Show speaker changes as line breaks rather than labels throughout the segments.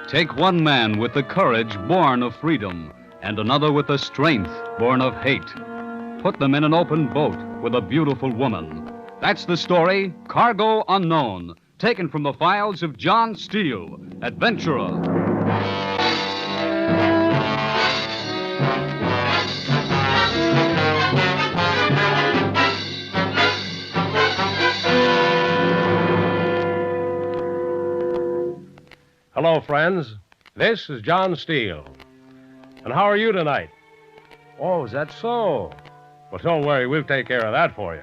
Take one man with the courage born of freedom and another with the strength born of hate. Put them in an open boat with a beautiful woman. That's the story, Cargo Unknown, taken from the files of John Steele, adventurer.
Hello, friends. This is John Steele. And how are you tonight? Oh, is that so? Well, don't worry. We'll take care of that for you.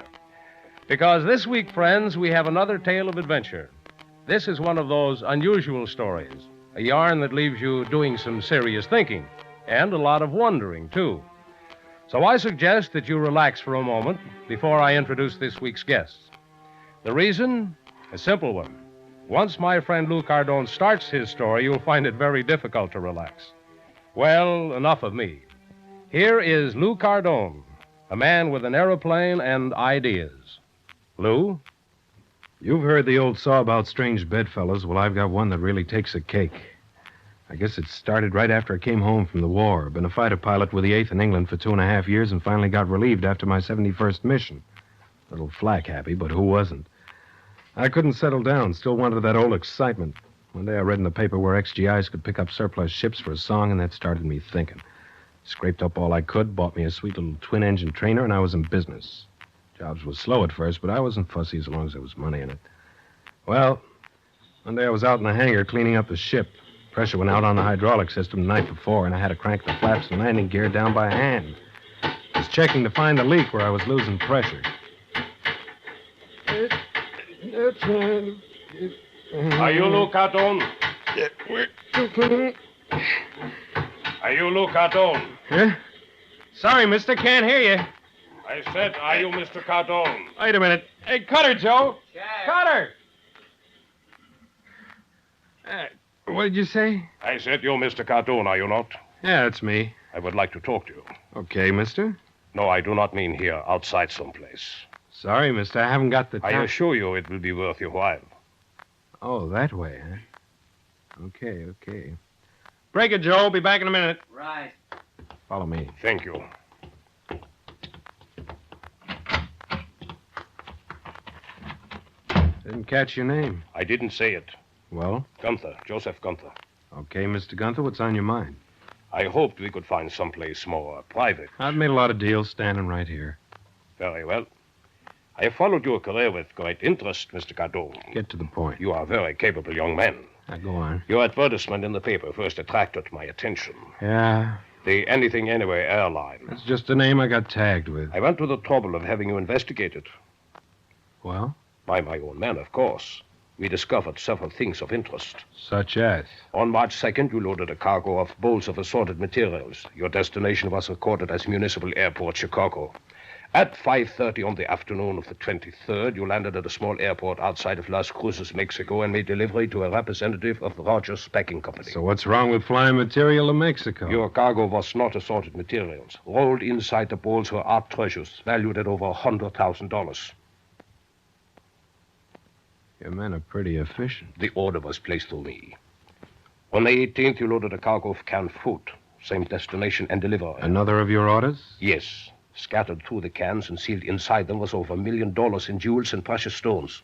Because this week, friends, we have another tale of adventure. This is one of those unusual stories, a yarn that leaves you doing some serious thinking and a lot of wondering, too. So I suggest that you relax for a moment before I introduce this week's guests. The reason? A simple one. Once my friend Lou Cardone starts his story, you'll find it very difficult to relax. Well, enough of me. Here is Lou Cardone, a man with an aeroplane and ideas. Lou?
You've heard the old saw about strange bedfellows. Well, I've got one that really takes a cake. I guess it started right after I came home from the war. Been a fighter pilot with the 8th in England for 2.5 years and finally got relieved after my 71st mission. A little flak happy, but who wasn't? I couldn't settle down, still wanted that old excitement. One day I read in the paper where XGIs could pick up surplus ships for a song, and that started me thinking. Scraped up all I could, bought me a sweet little twin-engine trainer, and I was in business. Jobs was slow at first, but I wasn't fussy as long as there was money in it. Well, one day I was out in the hangar cleaning up the ship. Pressure went out on the hydraulic system the night before, and I had to crank the flaps and landing gear down by hand. I was checking to find the leak where I was losing pressure.
Are you Lou Cardone? Are you Lou Cardone?
Huh? Sorry, mister, can't hear you.
I said, are you Mr. Cardone?
Wait a minute. Hey, Cutter, Joe.
Jack.
Cutter! What did you say?
I said, you're Mr. Cardone, are you not?
Yeah, it's me.
I would like to talk to you.
Okay, mister.
No, I do not mean here, outside someplace.
Sorry, mister, I haven't got the time.
I assure you it will be worth your while.
Oh, that way, huh? Okay. Break it, Joe. Be back in a minute.
Right.
Follow me.
Thank you.
Didn't catch your name.
I didn't say it.
Well?
Gunther, Joseph Gunther.
Okay, Mr. Gunther, what's on your mind?
I hoped we could find someplace more private.
I've made a lot of deals standing right here.
Very well. I have followed your career with great interest, Mr. Cardone.
Get to the point.
You are a very capable young man.
Now, go on.
Your advertisement in the paper first attracted my attention.
Yeah,
The Anything Anyway airline.
that's just a name I got tagged with.
I went to the trouble of having you investigated.
Well,
By my own man, of course. We discovered several things of interest.
such as?
On March 2nd, you loaded a cargo of bowls of assorted materials. Your destination was recorded as Municipal Airport, Chicago. At 5:30 on the afternoon of the 23rd, you landed at a small airport outside of Las Cruces, Mexico, and made delivery to a representative of the Rogers Packing Company.
So what's wrong with flying material to Mexico?
Your cargo was not assorted materials. Rolled inside the bowls were art treasures, valued at over $100,000.
Your men are pretty efficient.
The order was placed through me. On the 18th, you loaded a cargo of canned fruit. Same destination and delivery.
Another of your orders?
Yes. Scattered through the cans and sealed inside them was over $1 million in jewels and precious stones.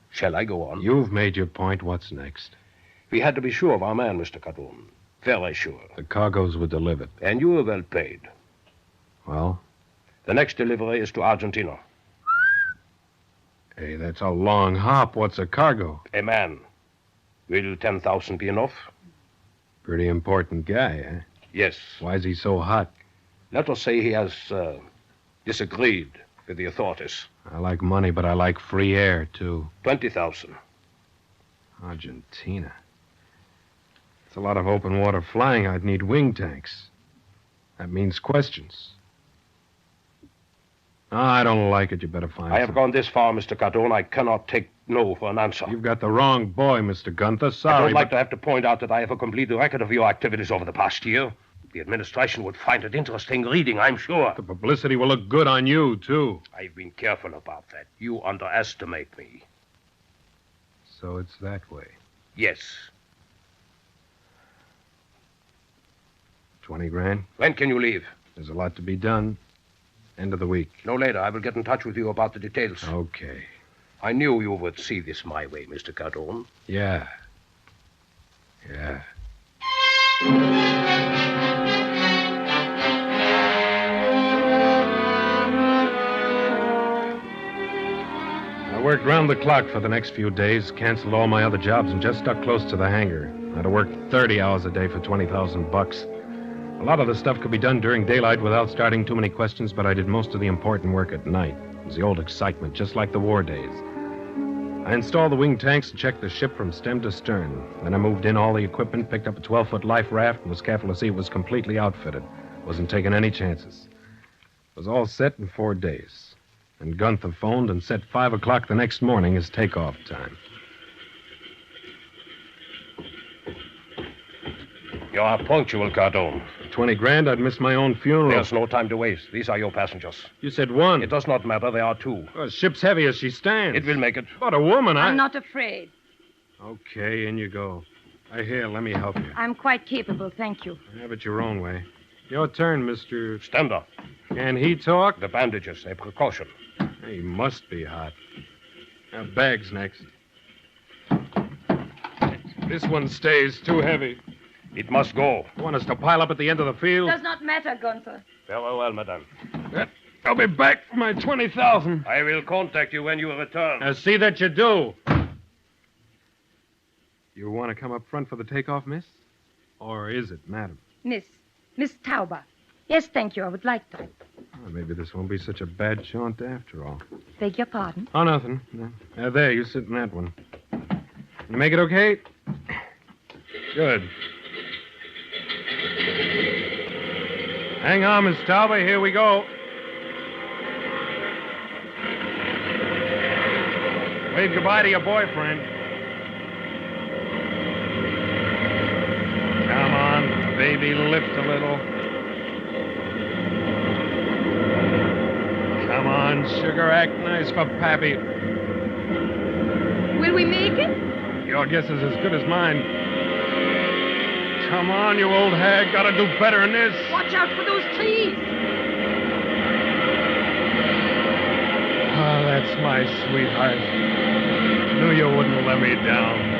Shall I go on?
You've made your point. What's next?
We had to be sure of our man, Mr. Cardone. Very sure.
The cargoes were delivered.
And you were well paid.
Well?
The next delivery is to Argentina.
Hey, that's a long hop. What's a cargo?
A man. Will 10,000 be enough?
Pretty important guy, eh?
Yes.
Why's he so hot?
Let us say he has disagreed with the authorities.
I like money, but I like free air, too.
20,000.
Argentina. It's a lot of open water flying. I'd need wing tanks. That means questions. No, I don't like it. You better find
I have
some.
gone this far, Mr. Cardone. I cannot take no for an answer.
You've got the wrong boy, Mr. Gunther.
I
Sorry,
don't like
but
to have to point out that I have a complete record of your activities over the past year. The administration would find it interesting reading, I'm sure.
the publicity will look good on you, too.
I've been careful about that. You underestimate me.
So it's that way.
Yes.
20 grand.
When can you leave?
There's a lot to be done. End of the week.
No later. I will get in touch with you about the details.
Okay.
I knew you would see this my way, Mr. Cardone.
Yeah. Yeah. I worked round the clock for the next few days, canceled all my other jobs, and just stuck close to the hangar. I'd have worked 30 hours a day for $20,000. A lot of the stuff could be done during daylight without starting too many questions, but I did most of the important work at night. It was the old excitement, just like the war days. I installed the wing tanks and checked the ship from stem to stern. Then I moved in all the equipment, picked up a 12-foot life raft, and was careful to see it was completely outfitted. Wasn't taking any chances. It was all set in 4 days. And Gunther phoned and set 5 o'clock the next morning as takeoff time.
You are punctual, Cardone.
20 grand, I'd miss my own funeral.
There's no time to waste. These are your passengers.
You said one.
It does not matter. There are 2.
Well, the ship's heavy as she stands.
It will make it.
But a woman,
I'm not afraid.
Okay, in you go. Here, let me help you.
I'm quite capable, thank you.
Have it your own way. Your turn, Mr.
Stand up.
Can he talk?
The bandages, a precaution.
He must be hot. Now, bags next. This one stays too heavy.
It must go.
You want us to pile up at the end of the field?
Does not matter, Gunther.
Very well, madame.
I'll be back for my 20,000.
I will contact you when you return.
See that you do. You want to come up front for the takeoff, miss? Or is it, madam?
Miss Tauber. Yes, thank you. I would like to.
Well, maybe this won't be such a bad jaunt after all.
Beg your pardon?
Oh, nothing. No. There, you sit in that one. You make it okay? Good. Hang on, Miss Tauber. Here we go. Wave goodbye to your boyfriend. Come on, baby, lift a little. Come on, sugar, act nice for Pappy.
Will we make it?
Your guess is as good as mine. Come on, you old hag. Gotta do better than this.
Watch out for those trees.
Oh, that's my sweetheart. Knew you wouldn't let me down.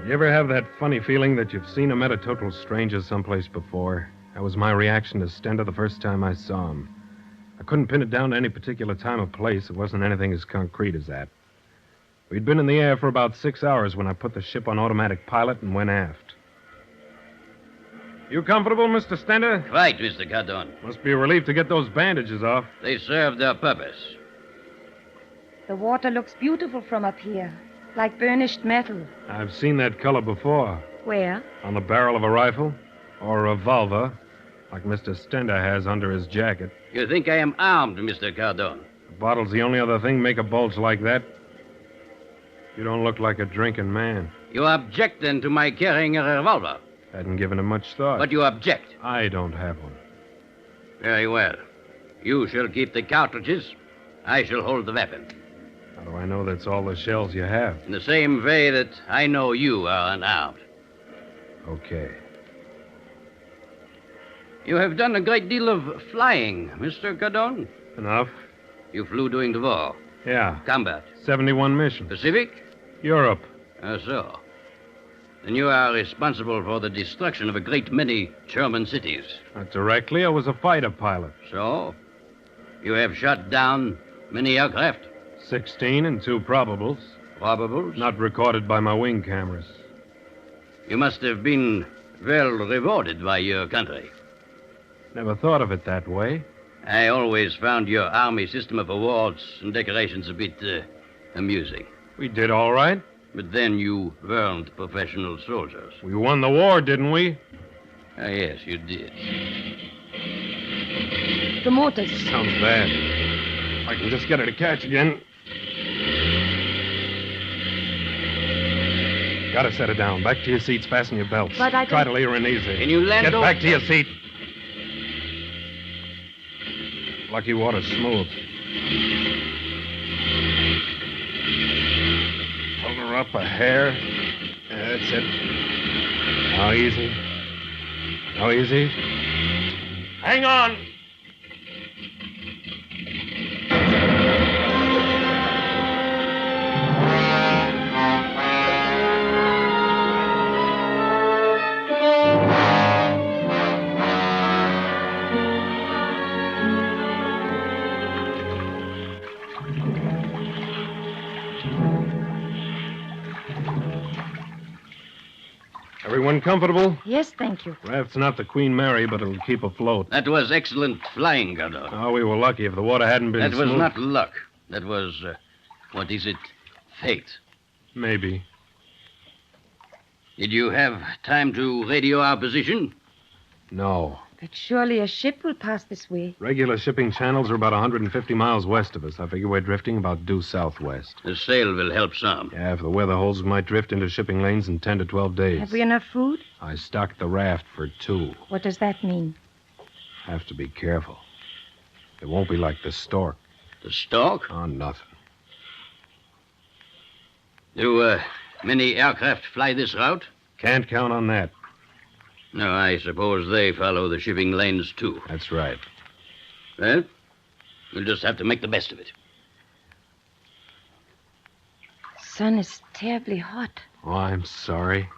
You ever have that funny feeling that you've seen or met a total stranger someplace before? That was my reaction to Stender the first time I saw him. I couldn't pin it down to any particular time or place. It wasn't anything as concrete as that. We'd been in the air for about 6 hours when I put the ship on automatic pilot and went aft. You comfortable, Mr. Stender?
Quite, Mr. Cardone.
Must be a relief to get those bandages off.
They serve their purpose.
The water looks beautiful from up here, like burnished metal.
I've seen that color before.
Where?
On the barrel of a rifle or a revolver, like Mr. Stender has under his jacket.
You think I am armed, Mr. Cardone?
The bottle's the only other thing make a bulge like that. You don't look like a drinking man.
You object, then, to my carrying a revolver?
Hadn't given it much thought.
But you object.
I don't have one.
Very well. You shall keep the cartridges. I shall hold the weapon.
How do I know that's all the shells you have?
In the same way that I know you are unarmed.
Okay.
You have done a great deal of flying, Mr. Cardone.
Enough?
You flew during the war.
Yeah.
Combat.
71 missions.
Pacific?
Europe.
So. Then you are responsible for the destruction of a great many German cities.
Not directly. I was a fighter pilot.
So? You have shot down many aircraft?
16 and 2 probables.
Probables?
Not recorded by my wing cameras.
You must have been well rewarded by your country.
Never thought of it that way.
I always found your army system of awards and decorations a bit amusing.
We did all right.
But then you weren't professional soldiers.
We won the war, didn't we?
Yes, you did.
The motors.
Sounds bad. If I can just get her to catch again. Gotta set her down. Back to your seats. Fasten your belts.
But
Try to lay her in easy.
Can you land
Get
over-
back to your seat. Lucky water's smooth. Pull her up a hair. That's it. Now easy. Now easy. Hang on. Everyone comfortable?
Yes, thank you.
Raft's not the Queen Mary, but it'll keep afloat.
That was excellent flying, Godot.
Oh, we were lucky. If the water hadn't been
That was
smooth...
not luck. That was, what is it? Fate.
Maybe.
Did you have time to radio our position?
No.
But surely a ship will pass this way.
Regular shipping channels are about 150 miles west of us. I figure we're drifting about due southwest.
The sail will help some.
Yeah, if the weather holds, we might drift into shipping lanes in 10 to 12 days.
Have we enough food?
I stocked the raft for 2.
What does that mean?
Have to be careful. It won't be like the stork.
The stork?
Oh, nothing.
Do many aircraft fly this route?
Can't count on that.
No, I suppose they follow the shipping lanes, too.
That's right.
Well, we'll just have to make the best of it.
Sun is terribly hot.
Oh, I'm sorry.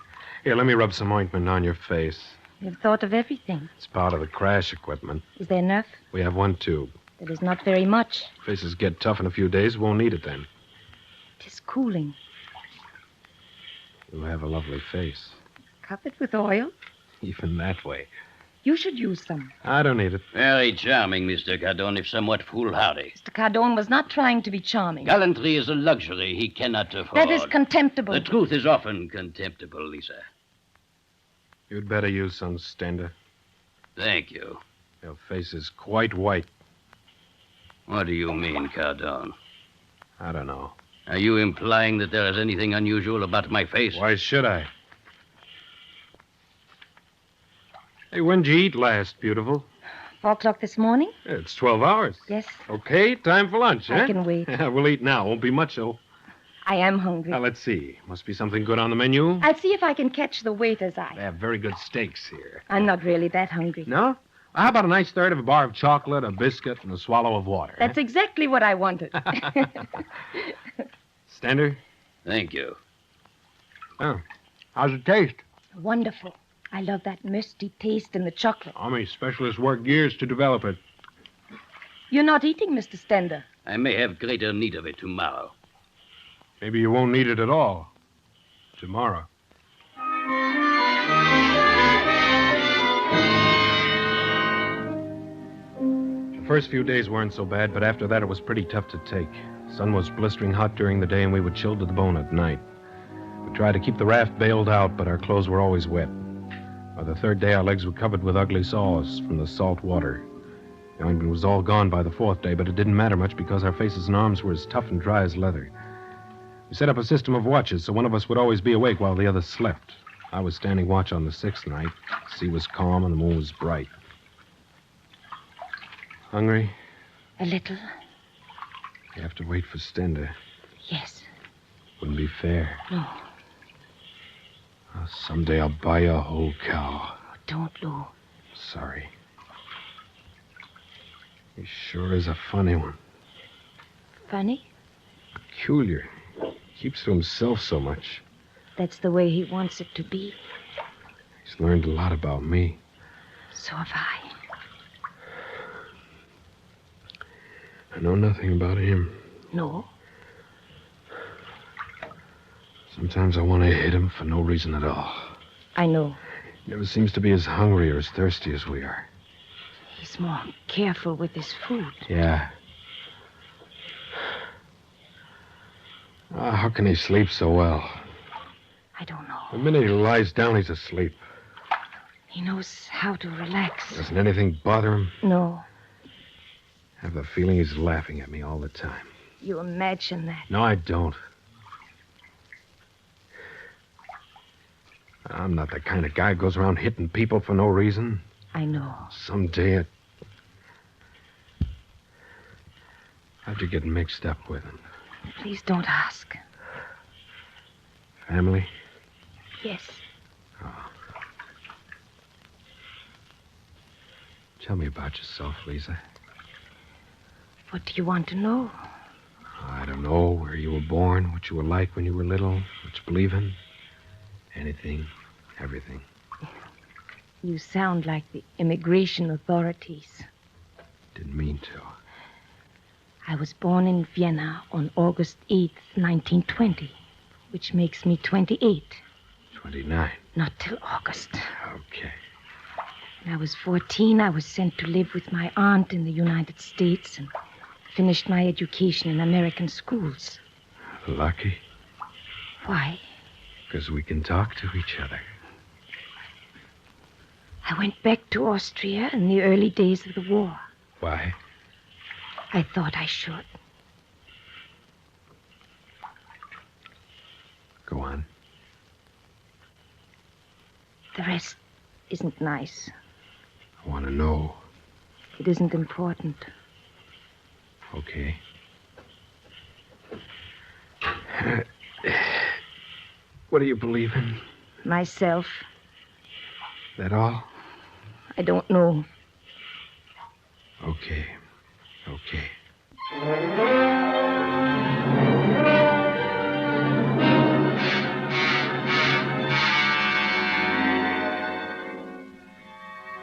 Here, let me rub some ointment on your face.
You've thought of everything.
It's part of the crash equipment.
Is there enough?
We have 1 tube.
That is not very much.
Faces get tough in a few days. Won't need it then.
It is cooling.
You have a lovely face.
Covered with oil.
Even that way.
You should use some.
I don't need it.
Very charming, Mr. Cardone, if somewhat foolhardy.
Mr. Cardone was not trying to be charming.
Gallantry is a luxury he cannot afford.
That is contemptible.
The truth is often contemptible, Lisa.
You'd better use some, Stender.
Thank you.
Your face is quite white.
What do you mean, Cardone?
I don't know.
Are you implying that there is anything unusual about my face?
Why should I? Hey, when'd you eat last, beautiful?
4 o'clock this morning?
It's 12 hours.
Yes.
Okay, time for lunch,
I can wait.
We'll eat now. Won't be much, though.
I am hungry.
Now, let's see. Must be something good on the menu.
I'll see if I can catch the waiter's eye.
They have very good steaks here.
I'm not really that hungry.
No? How about a nice third of a bar of chocolate, a biscuit, and a swallow of water?
That's exactly what I wanted.
Stender?
Thank you.
Oh. How's it taste?
Wonderful. I love that musty taste in the chocolate.
Army specialists work years to develop it.
You're not eating, Mr. Stender.
I may have greater need of it tomorrow.
Maybe you won't need it at all. Tomorrow. The first few days weren't so bad, but after that it was pretty tough to take. Sun was blistering hot during the day, and we were chilled to the bone at night. We tried to keep the raft bailed out, but our clothes were always wet. By the 3rd day, our legs were covered with ugly sores from the salt water. The ointment was all gone by the 4th day, but it didn't matter much because our faces and arms were as tough and dry as leather. We set up a system of watches, so one of us would always be awake while the others slept. I was standing watch on the 6th night. The sea was calm and the moon was bright. Hungry?
A little.
You have to wait for Stender.
Yes.
Wouldn't be fair.
No.
Oh, someday I'll buy you a whole cow.
Oh, don't, Lou.
Sorry. He sure is a funny one.
Funny?
Peculiar. Keeps to himself so much.
That's the way he wants it to be.
He's learned a lot about me.
So have I.
I know nothing about him.
No?
Sometimes I want to hit him for no reason at all.
I know.
He never seems to be as hungry or as thirsty as we are.
He's more careful with his food.
Yeah. How can he sleep so well?
I don't know.
The minute he lies down, he's asleep.
He knows how to relax.
Doesn't anything bother him?
No.
I have the feeling he's laughing at me all the time.
You imagine that.
No, I don't. I'm not the kind of guy who goes around hitting people for no reason.
I know.
Someday How'd you get mixed up with him?
Please don't ask.
Family?
Yes.
Oh. Tell me about yourself, Lisa.
What do you want to know?
I don't know where you were born, what you were like when you were little, what you believe in. Anything, everything.
You sound like the immigration authorities.
Didn't mean to.
I was born in Vienna on August 8th, 1920, which makes me 28.
29.
Not till August.
Okay.
When I was 14, I was sent to live with my aunt in the United States and finished my education in American schools.
Lucky,
Why?
because we can talk to each other.
I went back to Austria in the early days of the war.
Why?
I thought I should.
Go on.
The rest isn't nice.
I want to know.
It isn't important.
Okay. What do you believe in?
Myself,
That all?
I don't know.
Okay.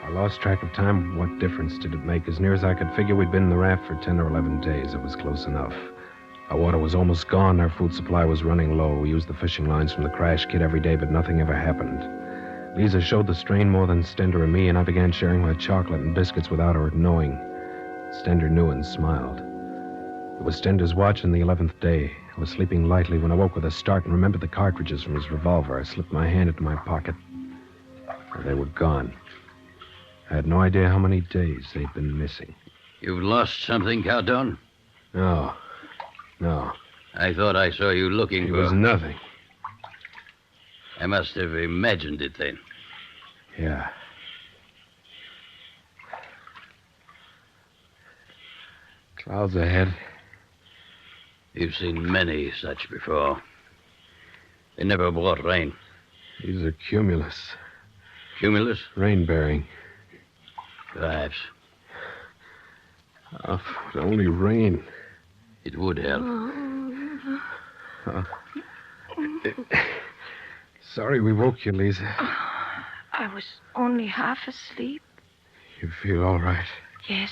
I lost track of time. What difference did it make? As near as I could figure, we'd been in the raft for 10 or 11 days. It was close enough. Our water was almost gone. Our food supply was running low. We used the fishing lines from the crash kit every day, but nothing ever happened. Lisa showed the strain more than Stender and me, and I began sharing my chocolate and biscuits without her knowing. Stender knew and smiled. It was Stender's watch on the 11th day. I was sleeping lightly when I woke with a start and remembered the cartridges from his revolver. I slipped my hand into my pocket. They were gone. I had no idea how many days they'd been missing.
You've lost something, Cardone?
No.
I thought I saw you looking
It
for...
was nothing.
I must have imagined it then.
Yeah. Clouds ahead.
You've seen many such before. They never brought rain.
These are cumulus.
Cumulus?
Rain-bearing.
Perhaps.
Oh, if it only rain.
It would help.
Sorry we woke you, Lisa.
I was only half asleep.
You feel all right?
Yes.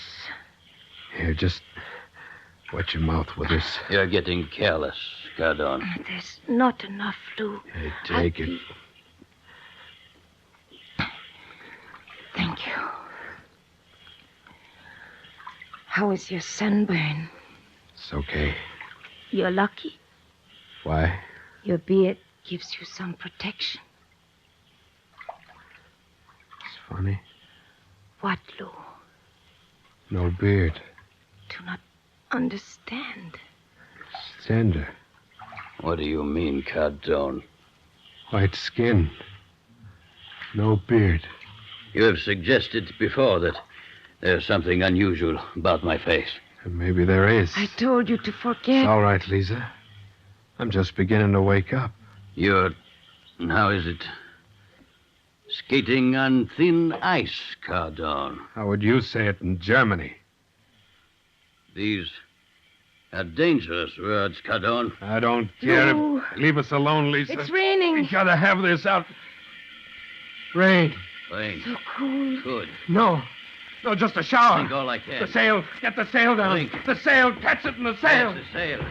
Here, just wet your mouth with this.
You're getting careless, Cardone.
There's not enough flu.
Hey, take it.
Thank you. How is your sunburn?
It's okay.
You're lucky.
Why?
Your beard gives you some protection.
It's funny.
What, Lou?
No beard.
Do not understand.
Tender.
What do you mean, Cardone?
White skin. No beard.
You have suggested before that there's something unusual about my face.
And maybe there is.
I told you to
It's
forget.
all right, Lisa. I'm just beginning to wake up.
You're... how is it? Skating on thin ice, Cardone.
How would you say it in Germany?
These are dangerous words, Cardone.
I don't care.
No.
Leave us alone, Lisa.
It's
We
raining.
gotta have this out. Rain.
Rain.
So cool.
Good.
No, just a shower.
Drink all I can.
The sail. Get the sail down.
Drink.
The sail. Catch it in the sail.
Yes, the sail.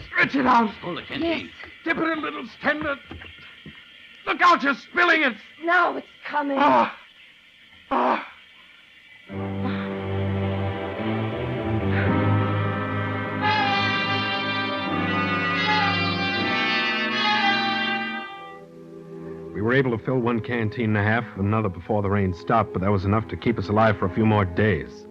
Stretch it out.
Pull the canteen.
Dip it a little, Stender. Look out, you're spilling it.
Now it's coming.
Ah. We were able to fill one canteen and a half, another before the rain stopped, but that was enough to keep us alive for a few more days.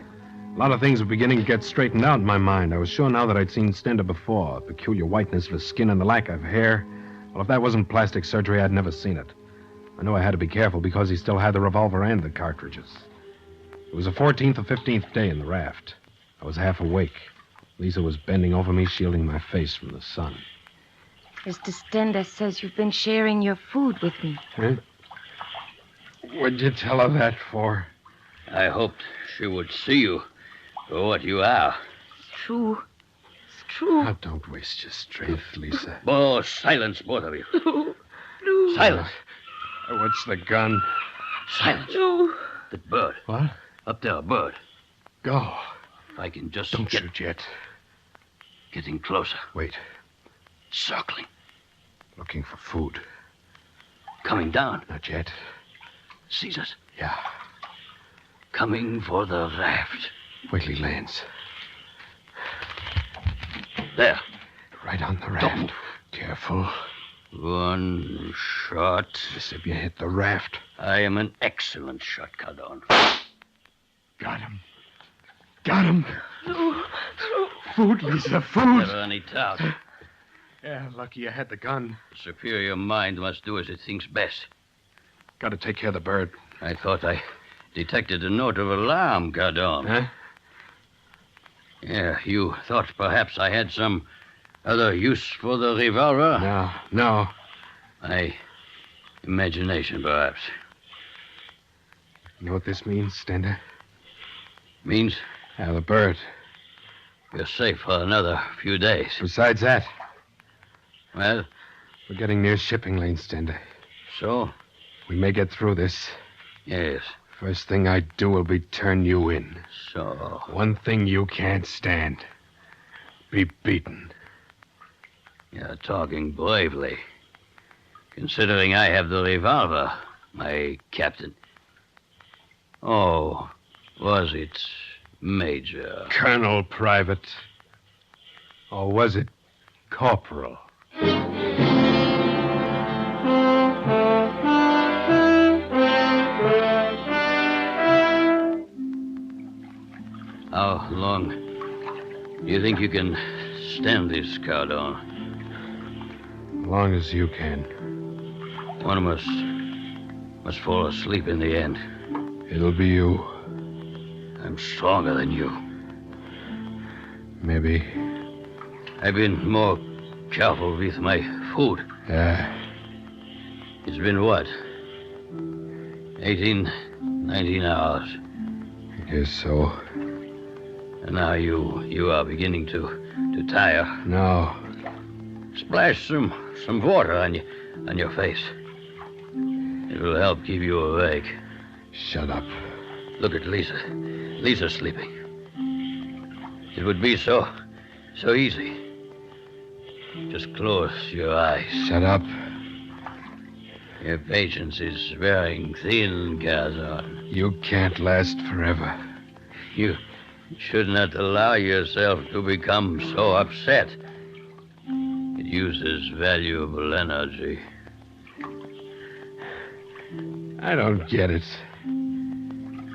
A lot of things were beginning to get straightened out in my mind. I was sure now that I'd seen Stender before. The peculiar whiteness of his skin and the lack of hair. Well, if that wasn't plastic surgery, I'd never seen it. I knew I had to be careful because he still had the revolver and the cartridges. It was the 14th or 15th day in the raft. I I was half awake. Lisa was bending over me, shielding my face from the sun.
Mr. Stender says you've been sharing your food with me.
Huh? What'd you tell her that for?
I hoped she would see you for what you are.
It's true. It's true.
Oh, don't waste your strength, Lisa.
Oh, silence, both of you.
No.
Silence.
What's the gun?
Silence.
No.
That bird.
What?
Up there, a bird.
Go.
If I can just
Don't shoot yet.
Getting closer.
Wait.
Circling.
Looking for food.
Coming down.
Not yet.
Sees us.
Yeah.
Coming for the raft.
Wait till he lands.
There.
Right on the raft.
Don't.
Careful.
One shot.
Just if you hit the raft.
I am an excellent shot, Cardon.
Got him. Got him.
No.
Food, Lisa, food.
Never any doubt.
Yeah, lucky you had the gun.
Superior mind must do as it thinks best.
Got to take care of the bird.
I thought I detected a note of alarm, Cardon.
Huh?
Yeah, you thought perhaps I had some other use for the revolver?
No.
My imagination, perhaps.
You know what this means, Stender?
Means
Yeah, the bird.
you're safe for another few days.
Besides that,
Well,
we're getting near shipping lane, Stender.
so?
We may get through this.
Yes.
First thing I do will be turn you in.
So,
One thing you can't stand. Be beaten.
you're talking bravely. Considering I have the revolver, my captain. Oh, was it Major?
Colonel Private. Or was it Corporal?
How long do you think you can stand this, Cardon?
As long as you can.
One must fall asleep in the end.
It'll be you.
I'm stronger than you.
Maybe.
I've been more careful with my food. It's been what? 18, 19 hours.
I guess so.
And now you are beginning to tire.
No.
Splash some water on your face. It will help keep you awake.
Shut up.
Look at Lisa. Lisa's sleeping. It would be so easy. Just close your eyes.
Shut up.
Your patience is wearing thin, Cardon.
You can't last forever.
You should not allow yourself to become so upset. It uses valuable energy.
I don't get it.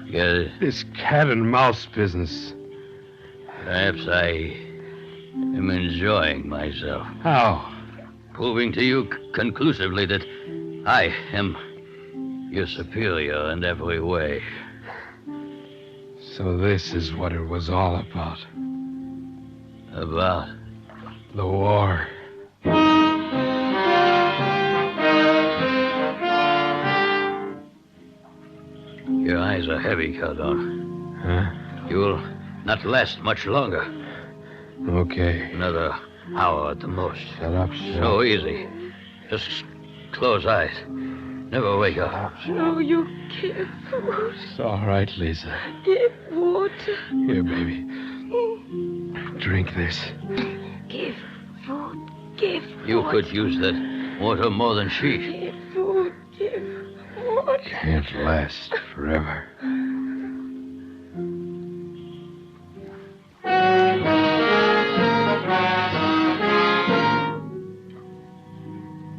Get it?
This cat and mouse business.
Perhaps I am enjoying myself.
How?
Proving to you conclusively that I am your superior in every way.
So this is what it was all about.
About?
The war.
Your eyes are heavy, Cardon.
Huh?
You will not last much longer.
Okay.
Another hour at the most.
Shut up,
So easy. Just close eyes. Never wake up.
No, you give food.
It's all right, Lisa.
Give water.
Here, baby. Drink this.
Give food. Give
You
water.
could use that water more than she.
Give food. Give water.
Can't last forever.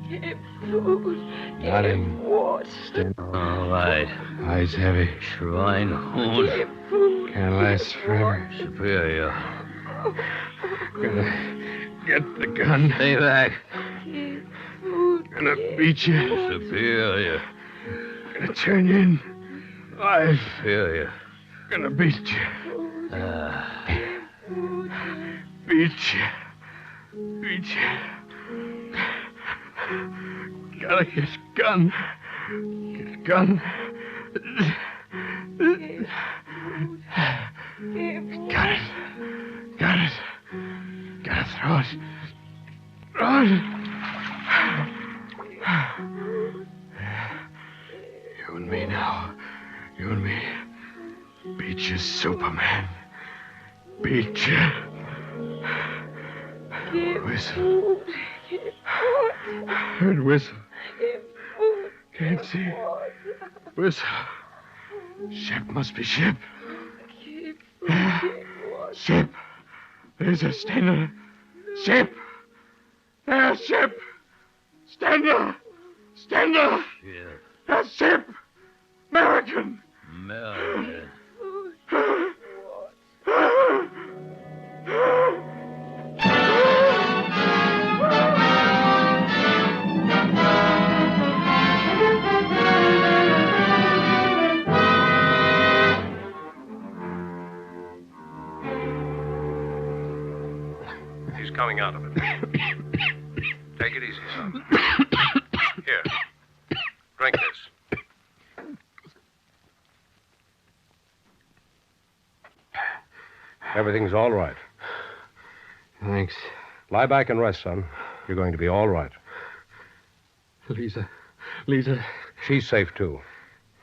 Give food.
Not
Give
in.
water.
Stand.
All right.
Eyes heavy.
Schweinhund.
Give food.
Can't last forever.
Superior.
Gonna get the gun.
Stay back.
Give food.
Gonna beat you.
Superior.
Gonna turn you in. Life.
Superior.
Gonna beat you.
Ah,
Give
Beach. Beach. Gotta get his gun. Get his gun. Got it. Got it. Gotta throw it. Throw it. You and me now. You and me. Beach is Superman. Beach. Whistle. Heard whistle. Can't see. Whistle. Ship must be ship. Ship. There's a Steele. Ship. There's ship. Steele. Steele.
Yeah.
A ship. American.
American.
He's coming out of it. Take it easy, son. Here. Drink this. Everything's all right.
Thanks.
Lie back and rest, son. You're going to be all right.
Lisa.
She's safe, too.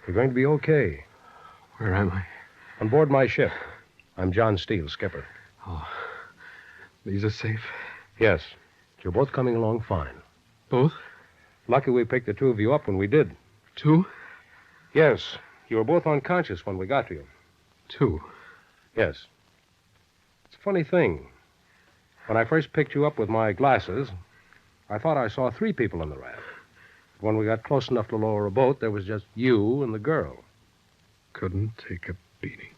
You're going to be okay.
Where am I?
On board my ship. I'm John Steele, skipper.
Oh. Lisa's safe?
Yes. You're both coming along fine.
Both?
Lucky we picked the two of you up when we did.
Two?
Yes. You were both unconscious when we got to you.
Two.
Yes. It's a funny thing. When I first picked you up with my glasses, I thought I saw 3 people on the raft. When we got close enough to lower a boat, there was just you and the girl.
Couldn't take a beating.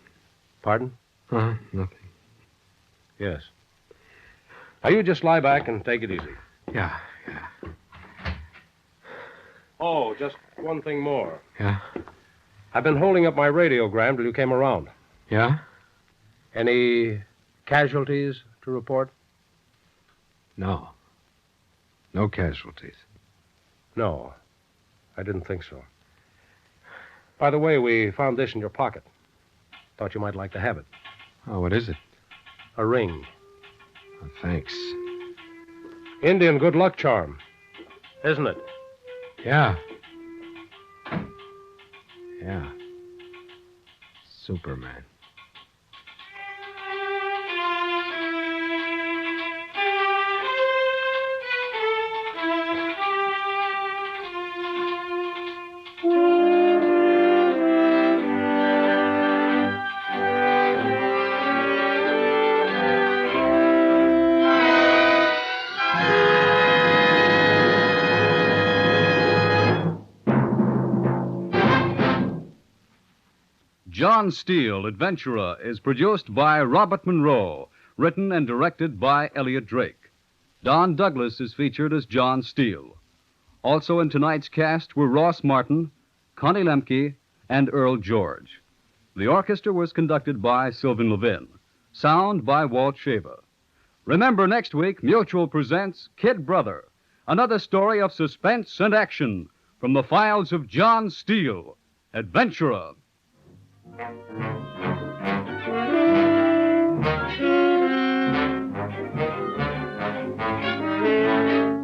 Pardon?
Nothing.
Yes. Now, you just lie back and take it easy.
Yeah.
Oh, just one thing more.
Yeah?
I've been holding up my radiogram till you came around.
Yeah?
Any casualties to report?
No. No casualties.
No. I didn't think so. By the way, we found this in your pocket. Thought you might like to have it.
Oh, what is it?
A ring.
Oh, thanks.
Indian good luck charm. Isn't it?
Yeah. Yeah. Superman.
John Steele, Adventurer, is produced by Robert Monroe, written and directed by Elliot Drake. Don Douglas is featured as John Steele. Also in tonight's cast were Ross Martin, Connie Lemke, and Earl George. The orchestra was conducted by Sylvan Levin. Sound by Walt Shaver. Remember, next week, Mutual presents Kid Brother, another story of suspense and action from the files of John Steele, Adventurer.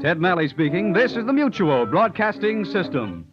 Ted Malley speaking. This is the Mutual Broadcasting System.